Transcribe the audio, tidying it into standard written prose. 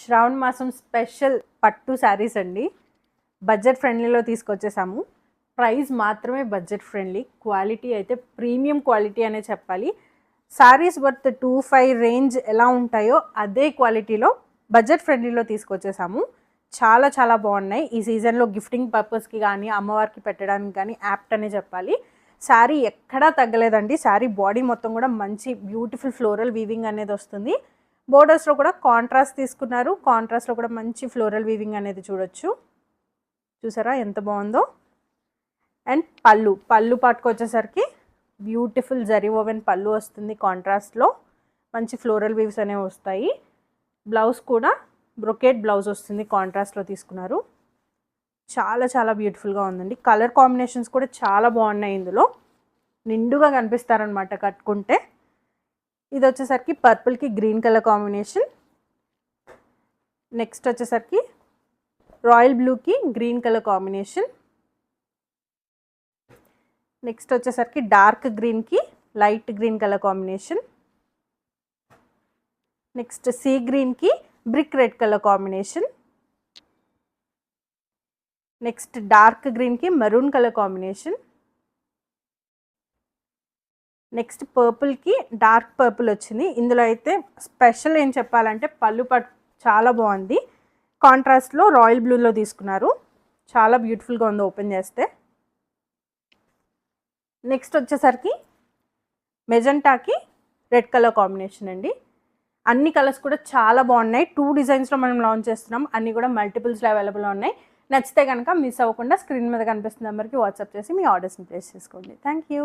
శ్రావణ మాసం స్పెషల్ పట్టు శారీస్ అండి. బడ్జెట్ ఫ్రెండ్లీలో తీసుకొచ్చేసాము. ప్రైస్ మాత్రమే బడ్జెట్ ఫ్రెండ్లీ, క్వాలిటీ అయితే ప్రీమియం క్వాలిటీ అనే చెప్పాలి. శారీస్ వర్త్ 25 రేంజ్ ఎలా ఉంటాయో అదే క్వాలిటీలో బడ్జెట్ ఫ్రెండ్లీలో తీసుకొచ్చేసాము. చాలా చాలా బాగున్నాయి. ఈ సీజన్లో గిఫ్టింగ్ పర్పస్కి కానీ అమ్మవారికి పెట్టడానికి కానీ యాప్ట్ అనే చెప్పాలి. శారీ ఎక్కడా తగ్గలేదండి. శారీ బాడీ మొత్తం కూడా మంచి బ్యూటిఫుల్ ఫ్లోరల్ వీవింగ్ అనేది వస్తుంది. బోర్డర్స్లో కూడా కాంట్రాస్ట్ తీసుకున్నారు. కాంట్రాస్ట్లో కూడా మంచి ఫ్లోరల్ వీవింగ్ అనేది చూడొచ్చు. చూసారా ఎంత బాగుందో. అండ్ పళ్ళు పాటుకు వచ్చేసరికి బ్యూటిఫుల్ జరీ ఓవెన్ పళ్ళు వస్తుంది. కాంట్రాస్ట్లో మంచి ఫ్లోరల్ వీవ్స్ అనేవి వస్తాయి. బ్లౌజ్ కూడా బ్రొకేట్ బ్లౌజ్ వస్తుంది. కాంట్రాస్ట్లో తీసుకున్నారు. చాలా చాలా బ్యూటిఫుల్గా ఉందండి. కలర్ కాంబినేషన్స్ కూడా చాలా బాగున్నాయి. ఇందులో నిండుగా కనిపిస్తారనమాట కట్టుకుంటే. ఇది వచ్చేసరికి పర్పుల్కి గ్రీన్ కలర్ కాంబినేషన్. నెక్స్ట్ వచ్చేసరికి రాయల్ బ్లూకి గ్రీన్ కలర్ కాంబినేషన్. నెక్స్ట్ వచ్చేసరికి డార్క్ గ్రీన్కి light green colour combination. Next sea గ్రీన్కి brick red colour combination. Next dark గ్రీన్కి మెరూన్ కలర్ కాంబినేషన్. నెక్స్ట్ పర్పుల్కి డార్క్ పర్పుల్ వచ్చింది. ఇందులో అయితే స్పెషల్ ఏం చెప్పాలంటే పళ్ళు పట్టు చాలా బాగుంది. కాంట్రాస్ట్లో రాయల్ బ్లూలో తీసుకున్నారు. చాలా బ్యూటిఫుల్గా ఉంది ఓపెన్ చేస్తే. నెక్స్ట్ వచ్చేసరికి మెజెంటాకి రెడ్ కలర్ కాంబినేషన్ అండి. అన్ని కలర్స్ కూడా చాలా బాగున్నాయి. 2 డిజైన్స్లో మనం లాంచ్ చేస్తున్నాం. అన్నీ కూడా మల్టిపుల్స్లో అవైలబుల్ ఉన్నాయి. నచ్చితే కనుక మిస్ అవ్వకుండా స్క్రీన్ మీద కనిపిస్తున్న నెంబర్కి వాట్సాప్ చేసి మీ ఆర్డర్స్ని ప్లేస్ చేసుకోండి. Thank you.